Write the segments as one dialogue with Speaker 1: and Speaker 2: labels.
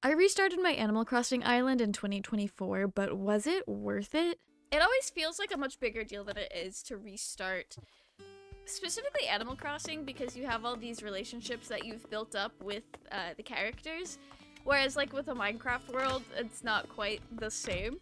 Speaker 1: I restarted my Animal Crossing island in 2024, but was it worth it?
Speaker 2: It always feels like a much bigger deal than it is to restart specifically Animal Crossing because you have all these relationships that you've built up with the characters, whereas like with the Minecraft world, it's not quite the same.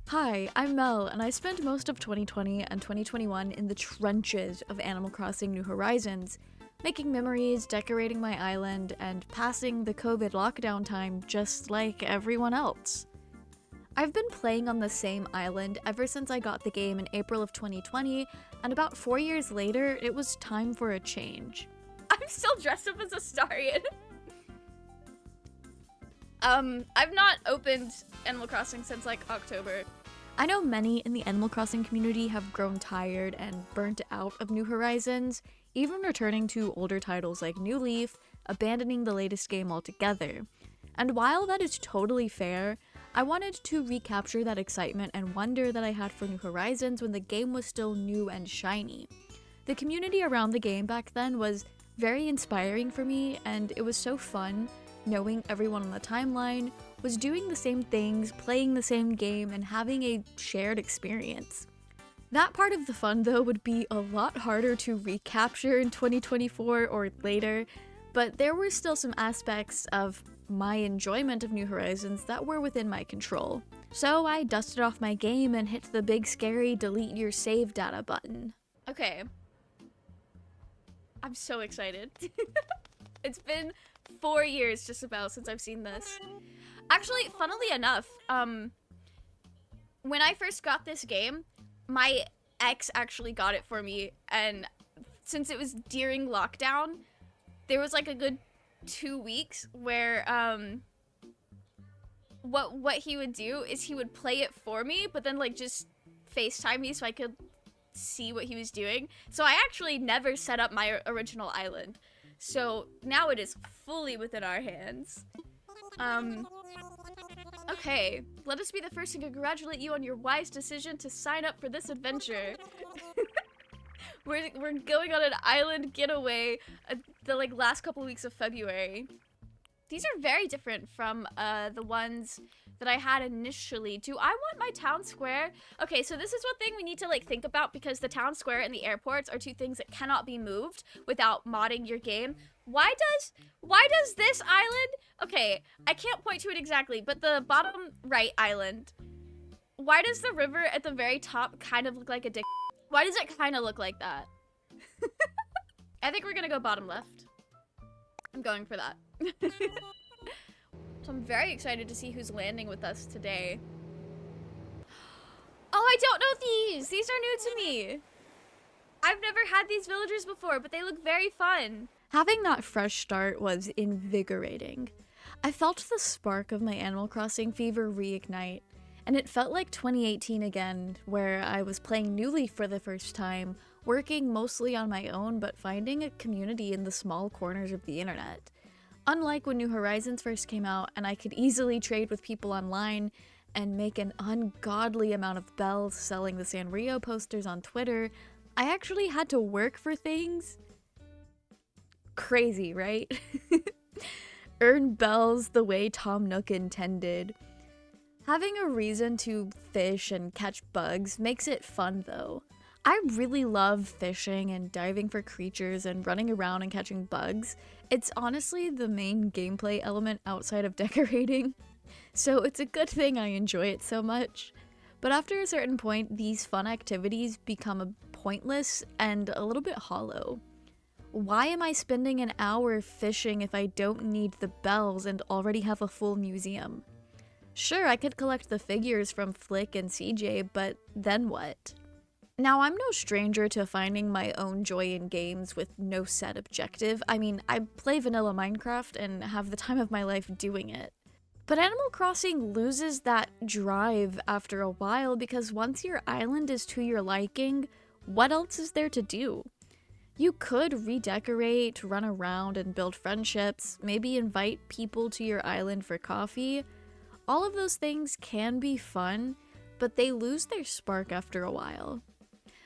Speaker 1: Hi, I'm Mel, and I spent most of 2020 and 2021 in the trenches of Animal Crossing New Horizons, making memories, decorating my island, and passing the COVID lockdown time just like everyone else. I've been playing on the same island ever since I got the game in April of 2020, and about 4 years later, it was time for a change.
Speaker 2: I'm still dressed up as a Starian. I've not opened Animal Crossing since like October.
Speaker 1: I know many in the Animal Crossing community have grown tired and burnt out of New Horizons, even returning to older titles like New Leaf, abandoning the latest game altogether. And while that is totally fair, I wanted to recapture that excitement and wonder that I had for New Horizons when the game was still new and shiny. The community around the game back then was very inspiring for me, and it was so fun knowing everyone on the timeline was doing the same things, playing the same game, and having a shared experience. That part of the fun, though, would be a lot harder to recapture in 2024 or later, but there were still some aspects of my enjoyment of New Horizons that were within my control. So I dusted off my game and hit the big scary delete your save data button.
Speaker 2: Okay. I'm so excited. It's been 4 years just about since I've seen this. Actually, funnily enough, when I first got this game, my ex actually got it for me, and since it was during lockdown, there was like a good 2 weeks where what he would do is he would play it for me, but then like just FaceTime me so I could see what he was doing. So I actually never set up my original island. So now it is fully within our hands. Okay, let us be the first to congratulate you on your wise decision to sign up for this adventure. We're going on an island getaway the like last couple weeks of February. These are very different from the ones that I had initially. Do I want my town square? Okay, so this is one thing we need to like think about because the town square and the airports are two things that cannot be moved without modding your game. Why does this island? Okay, I can't point to it exactly, but the bottom right island. Why does the river at the very top kind of look like a dick? Why does it kind of look like that? I think we're gonna go bottom left. I'm going for that. So I'm very excited to see who's landing with us today. Oh, I don't know these! These are new to me! I've never had these villagers before, but they look very fun.
Speaker 1: Having that fresh start was invigorating. I felt the spark of my Animal Crossing fever reignite, and it felt like 2018 again, where I was playing New Leaf for the first time, working mostly on my own but finding a community in the small corners of the internet. Unlike when New Horizons first came out and I could easily trade with people online and make an ungodly amount of bells selling the Sanrio posters on Twitter, I actually had to work for things. Crazy, right? Earn bells the way Tom Nook intended. Having a reason to fish and catch bugs makes it fun though. I really love fishing and diving for creatures and running around and catching bugs. It's honestly the main gameplay element outside of decorating, so it's a good thing I enjoy it so much. But after a certain point, these fun activities become pointless and a little bit hollow. Why am I spending an hour fishing if I don't need the bells and already have a full museum? Sure, I could collect the figures from Flick and CJ, but then what? Now, I'm no stranger to finding my own joy in games with no set objective. I mean, I play vanilla Minecraft and have the time of my life doing it. But Animal Crossing loses that drive after a while because once your island is to your liking, what else is there to do? You could redecorate, run around and build friendships, maybe invite people to your island for coffee. All of those things can be fun, but they lose their spark after a while.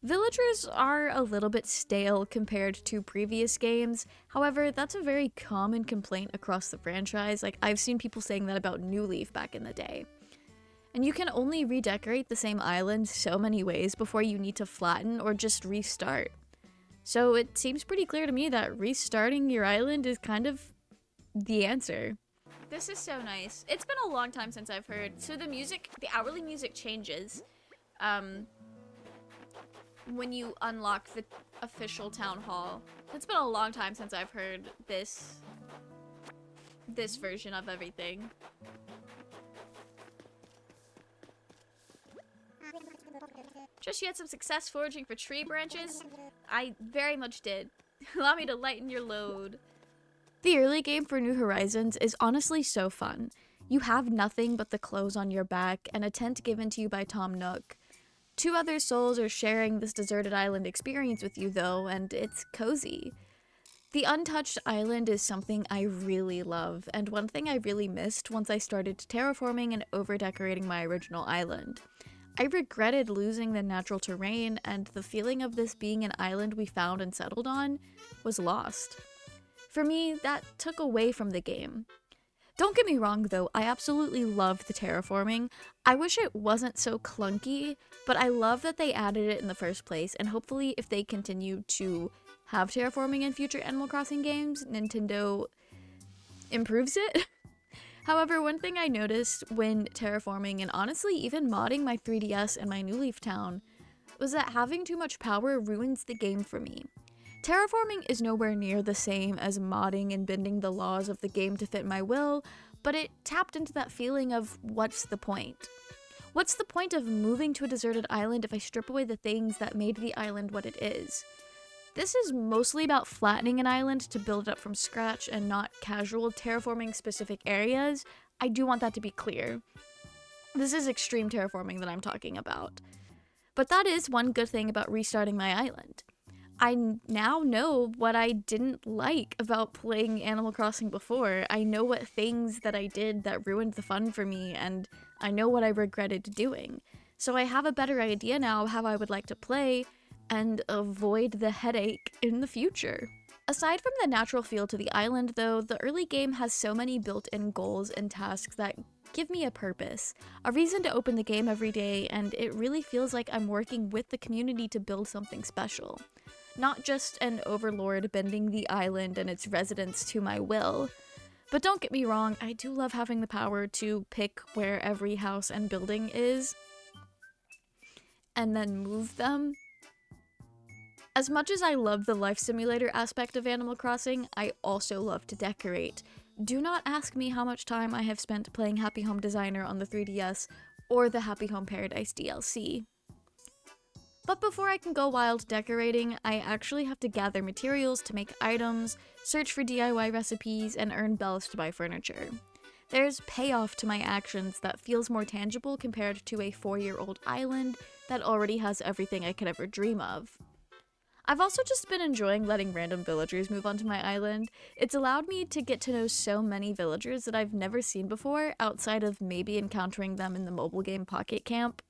Speaker 1: Villagers are a little bit stale compared to previous games. However, that's a very common complaint across the franchise. Like, I've seen people saying that about New Leaf back in the day. And you can only redecorate the same island so many ways before you need to flatten or just restart. So it seems pretty clear to me that restarting your island is kind of the answer.
Speaker 2: This is so nice. It's been a long time since I've heard. So the music, the hourly music changes when you unlock the official town hall. It's been a long time since I've heard this version of everything. Just you had some success foraging for tree branches? I very much did. Allow me to lighten your load.
Speaker 1: The early game for New Horizons is honestly so fun. You have nothing but the clothes on your back and a tent given to you by Tom Nook. 2 other souls are sharing this deserted island experience with you though, and it's cozy. The untouched island is something I really love, and one thing I really missed once I started terraforming and over-decorating my original island. I regretted losing the natural terrain, and the feeling of this being an island we found and settled on was lost. For me, that took away from the game. Don't get me wrong though, I absolutely love the terraforming. I wish it wasn't so clunky, but I love that they added it in the first place, and hopefully if they continue to have terraforming in future Animal Crossing games, Nintendo improves it. However, one thing I noticed when terraforming and honestly even modding my 3DS and my New Leaf Town was that having too much power ruins the game for me. Terraforming is nowhere near the same as modding and bending the laws of the game to fit my will, but it tapped into that feeling of what's the point? What's the point of moving to a deserted island if I strip away the things that made the island what it is? This is mostly about flattening an island to build it up from scratch and not casual terraforming specific areas. I do want that to be clear. This is extreme terraforming that I'm talking about. But that is one good thing about restarting my island. I now know what I didn't like about playing Animal Crossing before. I know what things that I did that ruined the fun for me, and I know what I regretted doing. So I have a better idea now of how I would like to play and avoid the headache in the future. Aside from the natural feel to the island though, the early game has so many built-in goals and tasks that give me a purpose, a reason to open the game every day, and it really feels like I'm working with the community to build something special. Not just an overlord bending the island and its residents to my will. But don't get me wrong, I do love having the power to pick where every house and building is and then move them. As much as I love the life simulator aspect of Animal Crossing, I also love to decorate. Do not ask me how much time I have spent playing Happy Home Designer on the 3DS or the Happy Home Paradise DLC. But before I can go wild decorating, I actually have to gather materials to make items, search for DIY recipes, and earn bells to buy furniture. There's payoff to my actions that feels more tangible compared to a 4-year-old island that already has everything I could ever dream of. I've also just been enjoying letting random villagers move onto my island. It's allowed me to get to know so many villagers that I've never seen before, outside of maybe encountering them in the mobile game Pocket Camp.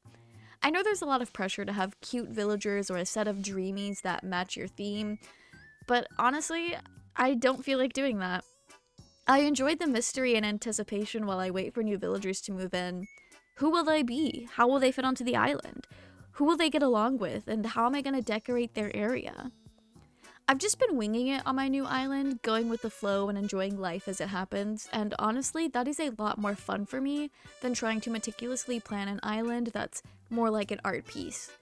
Speaker 1: I know there's a lot of pressure to have cute villagers or a set of dreamies that match your theme, but honestly, I don't feel like doing that. I enjoyed the mystery and anticipation while I wait for new villagers to move in. Who will they be? How will they fit onto the island? Who will they get along with? And how am I going to decorate their area? I've just been winging it on my new island, going with the flow and enjoying life as it happens, and honestly, that is a lot more fun for me than trying to meticulously plan an island that's more like an art piece.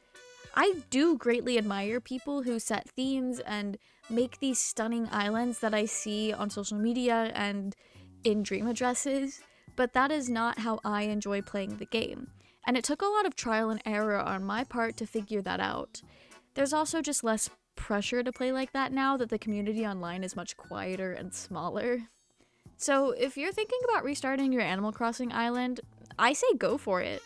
Speaker 1: I do greatly admire people who set themes and make these stunning islands that I see on social media and in dream addresses, but that is not how I enjoy playing the game, and it took a lot of trial and error on my part to figure that out. There's also just less pressure to play like that now that the community online is much quieter and smaller. So if you're thinking about restarting your Animal Crossing island, I say go for it.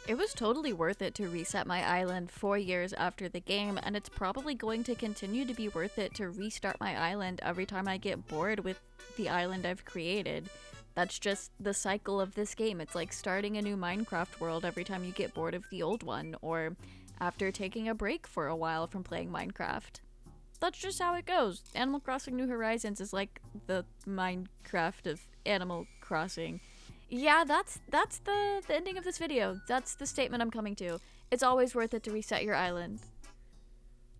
Speaker 1: It was totally worth it to reset my island 4 years after the game, and it's probably going to continue to be worth it to restart my island every time I get bored with the island I've created. That's just the cycle of this game. It's like starting a new Minecraft world every time you get bored of the old one, or after taking a break for a while from playing Minecraft. That's just how it goes. Animal Crossing New Horizons is like the Minecraft of Animal Crossing. Yeah, that's the ending of this video. That's the statement I'm coming to. It's always worth it to reset your island.